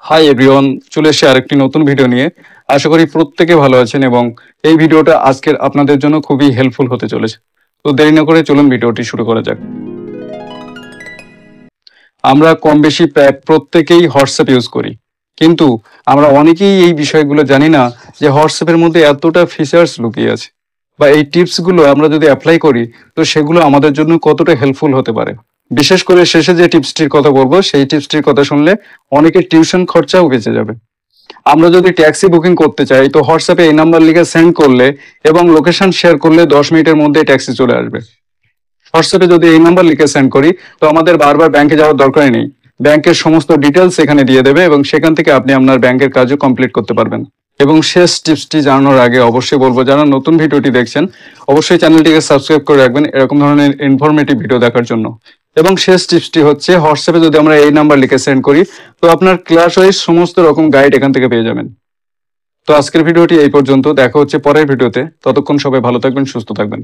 Hi everyone, চলে এসেছি আরেকটি নতুন ভিডিও নিয়ে। আশা করি প্রত্যেকে ভালো আছেন এবং এই ভিডিওটা আজকের আপনাদের জন্য খুবই হেল্পফুল হতে চলেছে। তো দেরি না করে চলুন ভিডিওটি শুরু করা যাক। আমরা কম বেশি প্রায় প্রত্যেকেই হোয়াটসঅ্যাপ ইউজ করি, কিন্তু আমরা অনেকেই এই বিষয়গুলো জানি না যে হোয়াটসঅ্যাপের মধ্যে এতটা ফিচার্স লুকিয়ে আছে, বা এই টিপসগুলো আমরা যদি অ্যাপ্লাই করি তো সেগুলো আমাদের জন্য কতটা হেল্পফুল হতে পারে। বিশেষ করে শেষে যে টিপসটির কথা বলবো সেই টিপসটির কথা শুনলে অনেকের টিউশন খরচাও বেঁচে যাবে। আমরা যদি ট্যাক্সি বুকিং করতে চাই তো হোয়াটসঅ্যাপে এই নাম্বার লিখে সেন্ড করলে এবং লোকেশন শেয়ার করলে 10 মিনিটের মধ্যে ট্যাক্সি চলে আসবে। হোয়াটসঅ্যাপে যদি এই নাম্বার লিখে সেন্ড করি তো আমাদের বারবার ব্যাংকে যাওয়ার দরকারই নেই। ব্যাংকের সমস্ত ডিটেলস এখানে দিয়ে দেবে এবং সেখান থেকে আপনি আপনার ব্যাংকের কাজও কমপ্লিট করতে পারবেন। এবং শেষ টিপসটি জানানোর আগে অবশ্যই বলবো, যারা নতুন ভিডিওটি দেখছেন অবশ্যই চ্যানেলটিকে সাবস্ক্রাইব করে রাখবেন এরকম ধরনের ইনফরমেটিভ ভিডিও দেখার জন্য। এবং শেষ টিপসটি হচ্ছে, হোয়াটসঅ্যাপে যদি আমরা এই নাম্বার লিখে সেন্ড করি তো আপনার ক্লাস ওয়াইজ সমস্ত রকম গাইড এখান থেকে পেয়ে যাবেন। তো আজকের ভিডিওটি এই পর্যন্ত, দেখা হচ্ছে পরের ভিডিওতে। ততক্ষণ সবাই ভালো থাকবেন, সুস্থ থাকবেন।